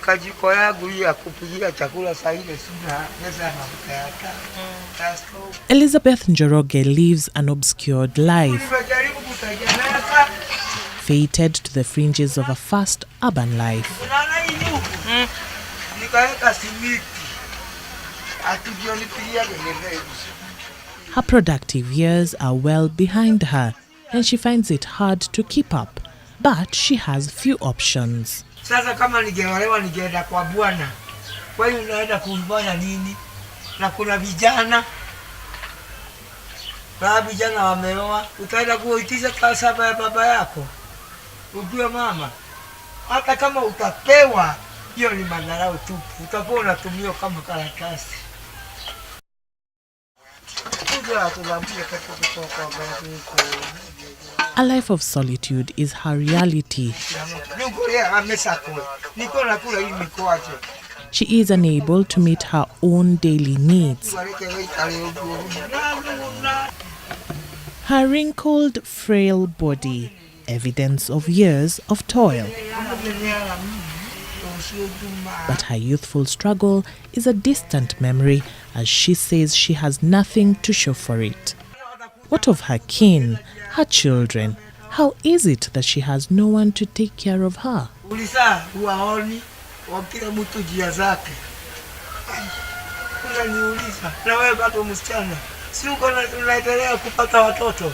kajiko yangu ya kupikia chakula saa ile sina pesa na mkayata. Elizabeth Njoroge lives an obscured life, fated to the fringes of a fast urban life. Her productive years are well behind her, and she finds it hard to keep up, but she has few options. Sasa kama ningeolewa ningeenda kwa bwana. Kwa hiyo unaenda kufanya nini? Na kuna vijana. Vijana wameoa, utaenda kuitisha kasaba ya baba yako. Ujue mama, hata kama utapewa, hiyo ni madharau tu. Utakuwa unatumia kama karatasi. A life of solitude is her reality. She is unable to meet her own daily needs. Her wrinkled, frail body, evidence of years of toil. But her youthful struggle is a distant memory, as she says she has nothing to show for it. What of her kin, her children? How is it that she has no one to take care of her? Kupata watoto.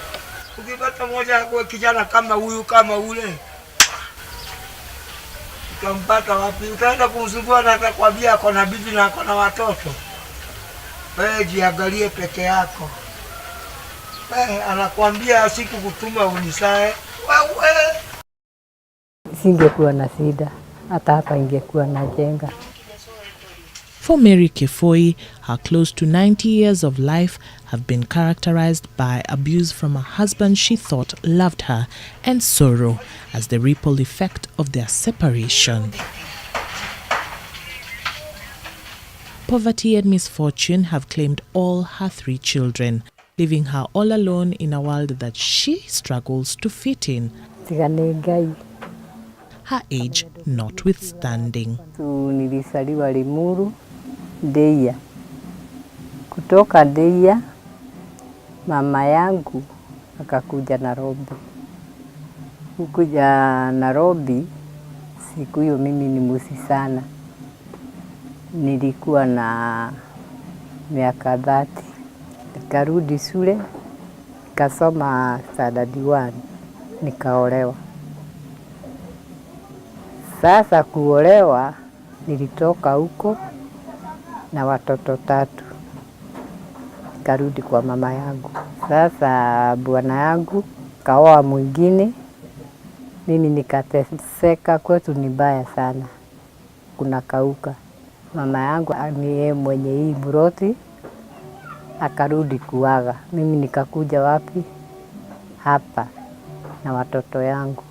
Ukipata mmoja kwa kijana kama huyu kama ule. Utampata wapi? Utaenda kumsumbua na atakwambia ako na bibi na ako na watoto. Wewe jiangalie peke yako. Anakuambia siku kutuma unisae. Wewe singekuwa na shida, hata hapa ingekuwa na jenga. For Mary Kefoi, her close to 90 years of life have been characterized by abuse from a husband she thought loved her and sorrow as the ripple effect of their separation. Poverty and misfortune have claimed all her 3 children, leaving her all alone in a world that she struggles to fit in. Her age notwithstanding. Nilisaliwa Limuru, Deia. Kutoka Deia, mama yangu akakuja Nairobi. Kukuja Nairobi, siku hiyo mimi ni musi sana. Nilikuwa na miaka 30. Nikarudi shule, nikasoma standard 1, nikaolewa. Sasa kuolewa, nilitoka huko na watoto 3. Nikarudi kwa mama yangu. Sasa bwana yangu kaoa mwingine, mimi nikateseka. Kwetu ni baya sana, kuna kauka. Mama yangu ni yeye mwenye hii buroti, akarudi kuaga. Mimi nikakuja wapi? Hapa na watoto yangu.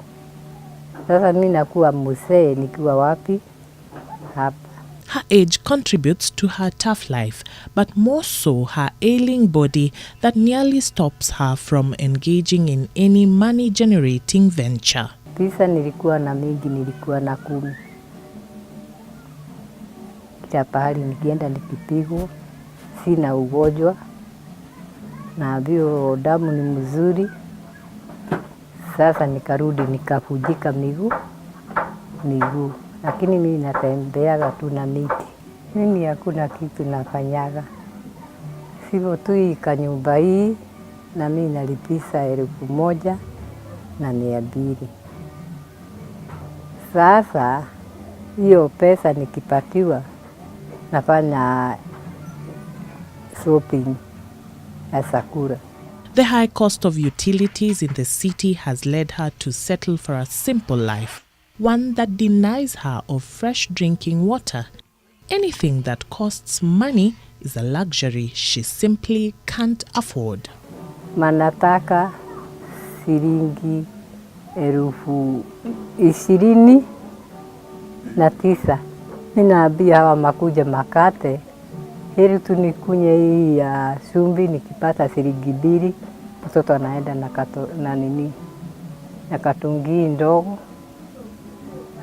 Sasa mimi nakuwa mzee nikiwa wapi? Hapa. Her age contributes to her tough life, but more so her ailing body that nearly stops her from engaging in any money-generating venture. Pesa nilikuwa na mingi, nilikuwa na 10. Kila pahali nikienda nikipigwa, sina ugonjwa, naambiwa damu ni mzuri. Sasa nikarudi nikavunjika miguu, lakini mimi natembeaga tu na miti. Mimi hakuna kitu nafanyaga. Sivyo tu ikanyumba hii na mimi nalipisa 1,200. Sasa hiyo pesa nikipatiwa nafanya shopping ya chakula. The high cost of utilities in the city has led her to settle for a simple life, one that denies her of fresh drinking water. Anything that costs money is a luxury she simply can't afford. Manataka shilingi 29,000. Ninaambia hawa makuja makate, heri tu nikunye hii ya chumvi, nikipata shilingi 2, mtoto anaenda na katungi ndogo,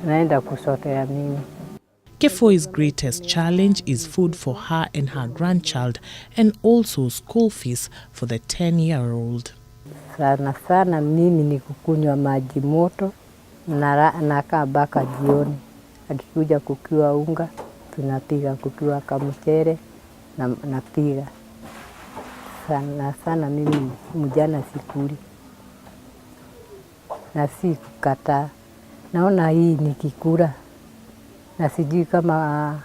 naenda kusotea mimi. Kefoi's greatest challenge is food for her and her grandchild, and also school fees for the 10-year-old. Sana sana mimi ni kukunywa maji moto na kaa mpaka jioni. Akikuja kukiwa unga, tunapiga, kukiwa kamchere na napiga. Sana sana mimi mjana sikuli. Na si kukataa. Naona hii nikikula. Na sijui kama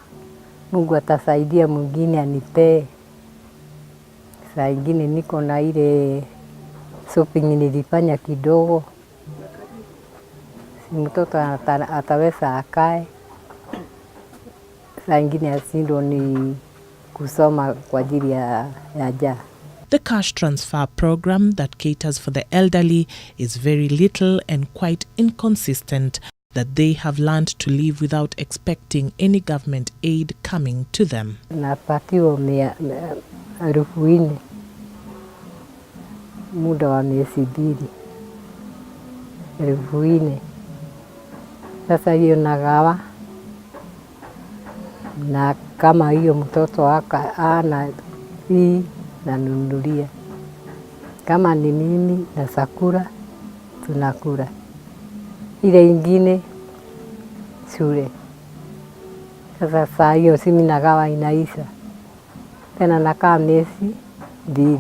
Mungu atasaidia mwingine anipee. Saa ingine niko na ile shopping nilifanya kidogo. Si mtoto ataweza akae. Saa ingine asindo ni kusoma kwa ajili ya njaa. The cash transfer program that caters for the elderly is very little and quite inconsistent, that they have learned to live without expecting any government aid coming to them. Napatiwa 4,000 muda wa miezi 2. 4,000. Sasa hiyo nagawa, na kama hiyo mtoto ana hii nanunulia. Kama ni mimi na sakura tunakula. Ile ingine shule. Sasa saa hiyo simi nagawa inaisha. Tena nakaa miezi 2.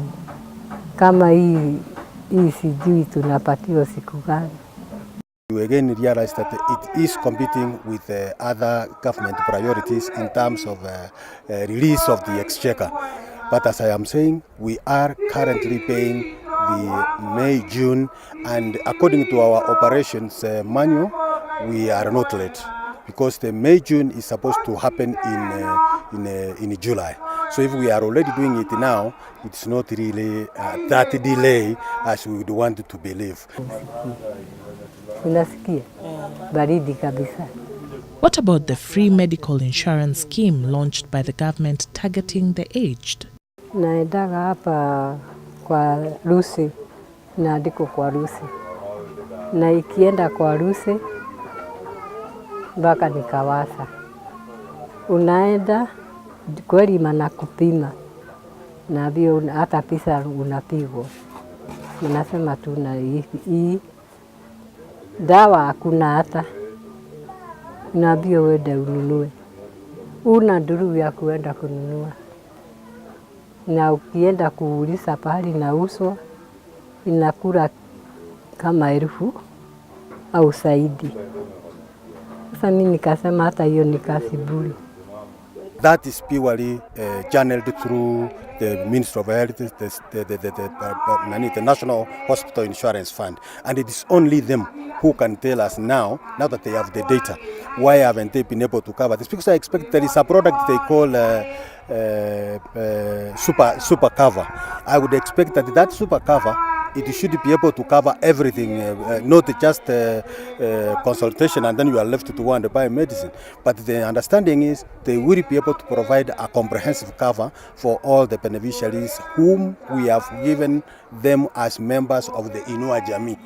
Kama hii sijui tunapatiwa siku gani. We again realize that it is competing with other government priorities in terms of release of the exchequer. But as I am saying, we are currently paying the May, June, and according to our operations manual, we are not late, because the May, June is supposed to happen in July. So if we are already doing it now, it's not really that delay as we would want to believe. Unasikia baridi kabisa. What about the free medical insurance scheme launched by the government targeting the aged? Naendaga hapa kwa Lucy, naandiko kwa Lucy. Na ikienda kwa Lucy mpaka nikawasa. Unaenda kweli manakupima. Na vio hata pesa unapigwa. Unasema tu na hii dawa hakuna hata. Unaambiwa uende ununue. Una nduru ya kuenda kununua. Na ukienda kuuliza pahali inauzwa, inakula kama 1,000 au zaidi. Sasa mimi nikasema hata hiyo ni kazi bure. That is purely channeled through the Ministry of Health, the National Hospital Insurance Fund. And it is only them who can tell us now that they have the data, why haven't they been able to cover this? Because I expect there is a product they call super cover. I would expect that super cover, it should be able to cover everything, not just consultation and then you are left to go and buy medicine. But the understanding is they will be able to provide a comprehensive cover for all the beneficiaries whom we have given them as members of the Inua Jamii.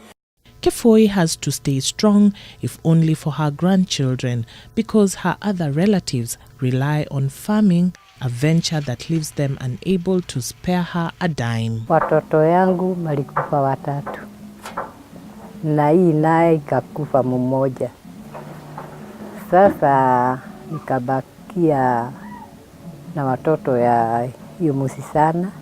Kefoi has to stay strong, if only for her grandchildren, because her other relatives rely on farming, a venture that leaves them unable to spare her a dime. Watoto yangu walikufa 3. Na hii naye ikakufa mmoja. Sasa nikabakia na watoto ya hiyo Musisana.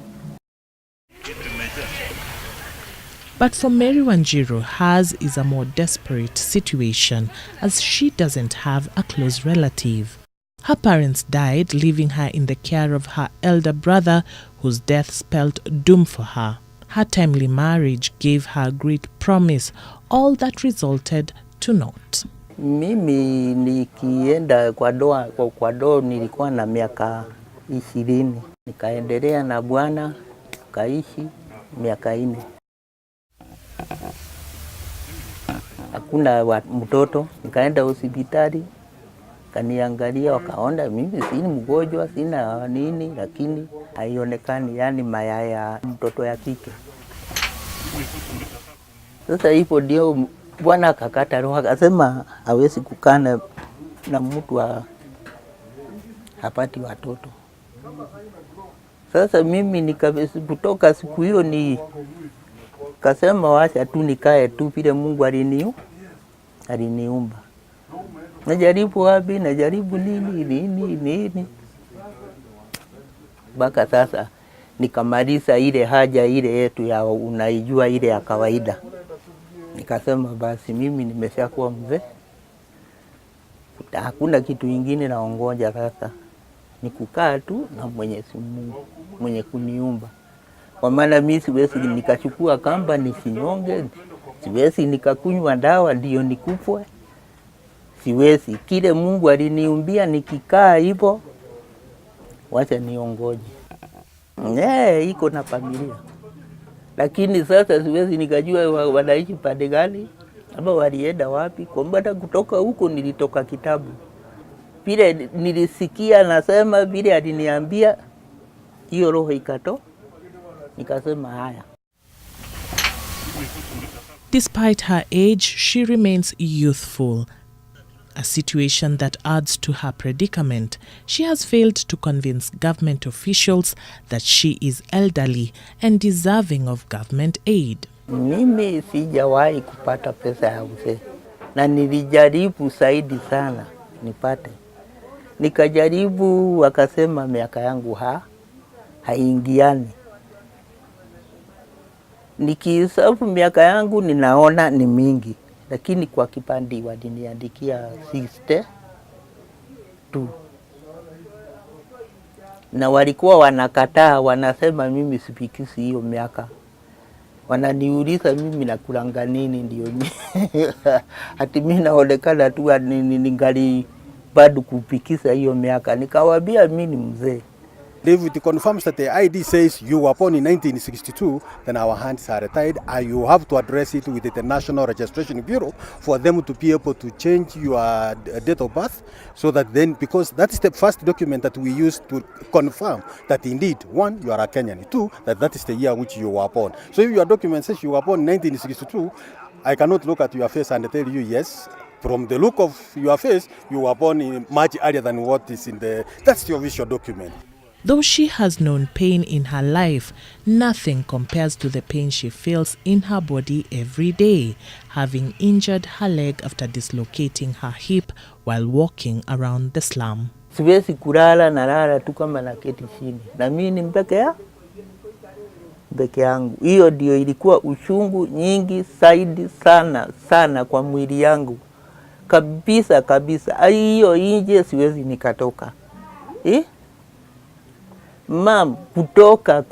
But for Mary Wanjiru, hers is a more desperate situation, as she doesn't have a close relative. Her parents died, leaving her in the care of her elder brother, whose death spelled doom for her. Her timely marriage gave her great promise, all that resulted to naught. Mimi nikienda kwa doa nilikuwa na miaka 20. Nikaendelea na bwana, tukaishi miaka 4. Hakuna mtoto, nikaenda hospitali, kaniangalia wakaona mimi si mgonjwa, sina nini, lakini haionekani yani mayai ya mtoto ya kike. Sasa hipo ndio bwana akakata roho, akasema hawezi kukaa na mtu hapati watoto. Sasa mimi kutoka siku hiyo kasema wacha tu nikae tu vile Mungu aliniumba. Najaribu wapi, najaribu nini. Baka sasa nikamaliza ile haja ile yetu ya unaijua ile ya kawaida. Nikasema basi mimi nimeshakuwa mzee. Hakuna kitu kingine naongoja sasa. Ni kukaa tu na Mwenyezi Mungu mwenye kuniumba. Kwa maana mimi siwezi nikachukua kamba nisinyonge, siwezi nikakunywa dawa ndio nikufwe. Siwezi, kile Mungu aliniumbia nikikaa hivyo, wacha niongoje. Iko na familia. Lakini sasa siwezi nikajua wanaishi pande gani, ama walienda wapi. Kwa maana kutoka huko nilitoka kitabu. Vile nilisikia nasema vile aliniambia, hiyo roho nikasema haya. Despite her age, she remains youthful. A situation that adds to her predicament. She has failed to convince government officials that she is elderly and deserving of government aid. Mimi sijawahi kupata pesa ya uzee. Na nilijaribu zaidi sana nipate. Nikajaribu wakasema miaka yangu haingiani. Nikihesabu miaka yangu ninaona ni mingi. Lakini kwa kipandi waliniandikia 62. Na walikuwa wanakataa, wanasema mimi sifikisi hiyo miaka. Wananiuliza mimi nakulanga nini ndio ati mimi naonekana tu ningali bado kupikisa hiyo miaka. Nikawaambia mimi ni mzee. If it confirms that the ID says you were born in 1962, then our hands are tied, and you have to address it with the National Registration Bureau for them to be able to change your date of birth, so that then, because that's the first document that we use to confirm that indeed, one, you are a Kenyan, two, that is the year which you were born. So if your document says you were born in 1962, I cannot look at your face and tell you, yes, from the look of your face, you were born in much earlier than what is in that's your official document. Though she has known pain in her life, nothing compares to the pain she feels in her body every day, having injured her leg after dislocating her hip while walking around the slum. Siwezi kulala, nalala tu kama naketi chini. Na mimi ni mpeke yangu. Hiyo ndio ilikuwa uchungu nyingi zaidi sana kwa mwili yangu. Kabisa. Hiyo nje siwezi nikatoka. Kutoka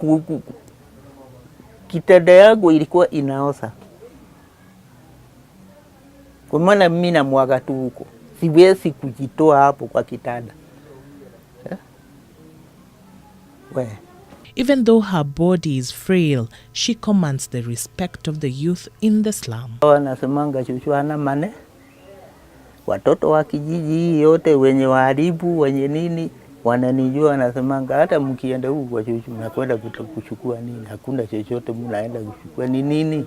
kitanda yangu ilikuwa inaosa. Kwa maana mimi namwaga tu huko. Siwezi kujitoa hapo kwa kitanda. Even though her body is frail, she commands the respect of the youth in the slum. Wanasemanga chuchu ana mane. Watoto wa kijiji yote wenye waharibu, wenye nini, wananijua, wanasemanga hata mkienda huko kwa chuchu mnakwenda kuchukua nini? Hakuna chochote mnaenda kuchukua ni nini?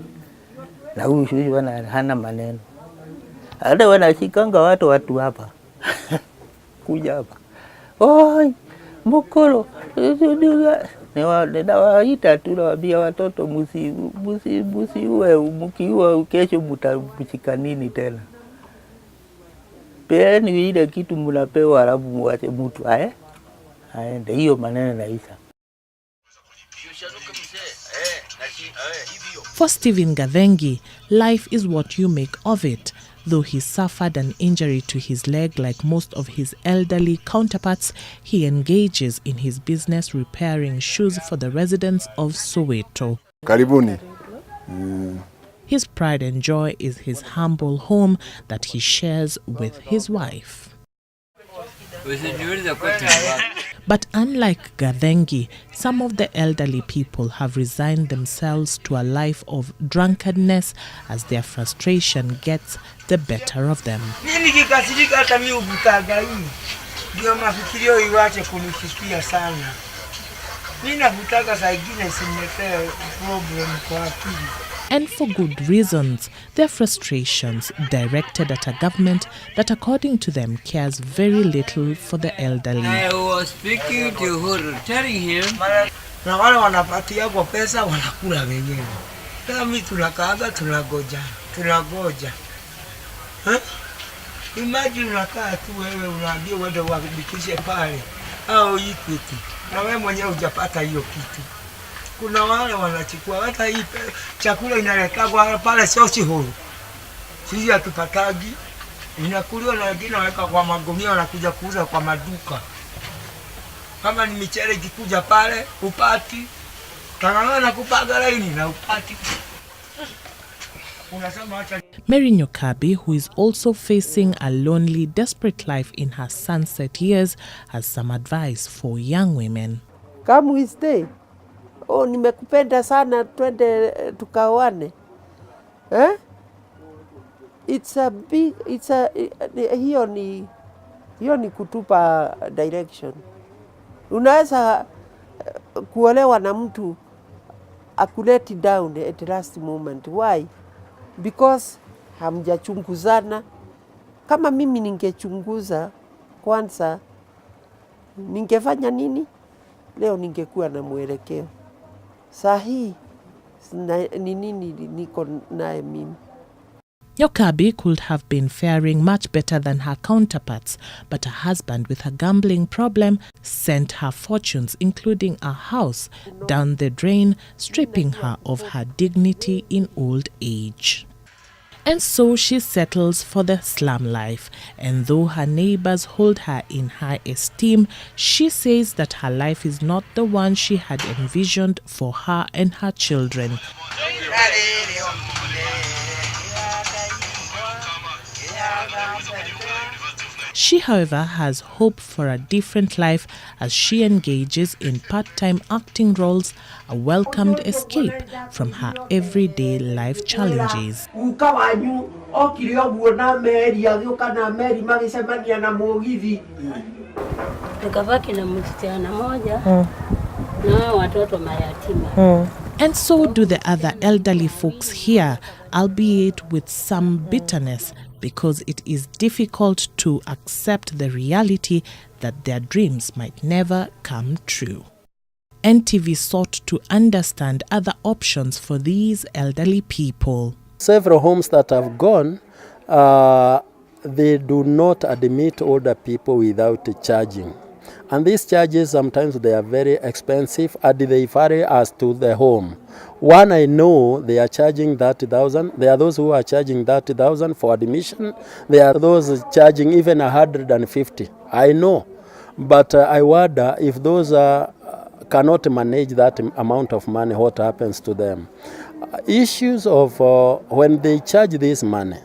Na huyu chuchu hana maneno. Hata wanashikanga watu hapa. Kuja hapa. Oi, mokolo. Nawaita tu nawaambia watoto msiue, mkiua kesho mtabuchika nini tena? Peani ile kitu mnapewa alafu muache mtu aende, hiyo maneno naisha. For Stephen Gathengi, life is what you make of it. Though he suffered an injury to his leg like most of his elderly counterparts, he engages in his business repairing shoes for the residents of Soweto. Karibuni. His pride and joy is his humble home that he shares with his wife. But unlike Gathengi, some of the elderly people have resigned themselves to a life of drunkenness as their frustration gets the better of them. And for good reasons. Their frustrations directed at a government that, according to them, cares very little for the elderly. I was speaking to her, telling him, na wale wanapatia kwa pesa wanakula wenyewe. Sasa mimi tunakaaga tunagoja. Imagine unakaa tu wewe unaambia uende uandikishe pale au Equity na wewe mwenyewe hujapata hiyo kitu. Kuna wale wanachukua hata hii chakula inaletwa pale sio huru. Sisi hatupatagi. Inakuliwa na wengine waweka kwa magunia wanakuja kuuza kwa maduka. Kama ni michele ikikuja pale upati. Tangana kupaga laini na upati. Mary Nyokabi, who is also facing a lonely, desperate life in her sunset years, has some advice for young women. Come we stay. Oh, nimekupenda sana, twende tukawane. Hiyo ni kutupa direction. Unaweza kuolewa na mtu akuleti down at the last moment. Why? Because hamjachunguzana. Kama mimi ningechunguza kwanza, ningefanya nini? Leo ningekuwa na mwelekeo. Sahi ni nini niko naye mimi? Nyokabi could have been faring much better than her counterparts, but her husband, with a gambling problem, sent her fortunes, including a house, down the drain, stripping her of her dignity in old age. And so she settles for the slum life, and though her neighbors hold her in high esteem, she says that her life is not the one she had envisioned for her and her children. She, however, has hope for a different life as she engages in part-time acting roles, a welcomed escape from her everyday life challenges. And so do the other elderly folks here, albeit with some bitterness, because it is difficult to accept the reality that their dreams might never come true. NTV sought to understand other options for these elderly people. Several homes that have gone, they do not admit older people without charging. And these charges, sometimes they are very expensive and they vary as to the home. One I know, they are charging 30,000. There are those who are charging 30,000 for admission. There are those charging even 150. I know. But I wonder if those cannot manage that amount of money, what happens to them? Issues of when they charge this money,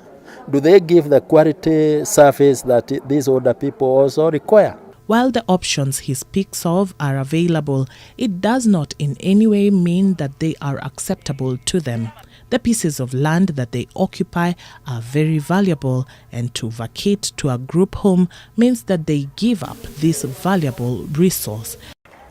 do they give the quality service that these older people also require? While the options he speaks of are available, it does not in any way mean that they are acceptable to them. The pieces of land that they occupy are very valuable, and to vacate to a group home means that they give up this valuable resource.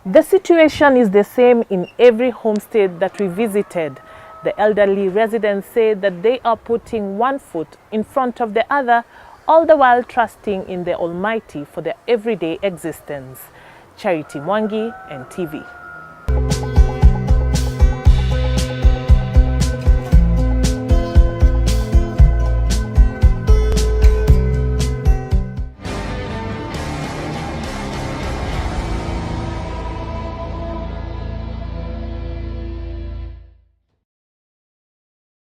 The situation is the same in every homestead that we visited. The elderly residents say that they are putting one foot in front of the other, all the while trusting in the Almighty for their everyday existence. Charity Mwangi, NTV.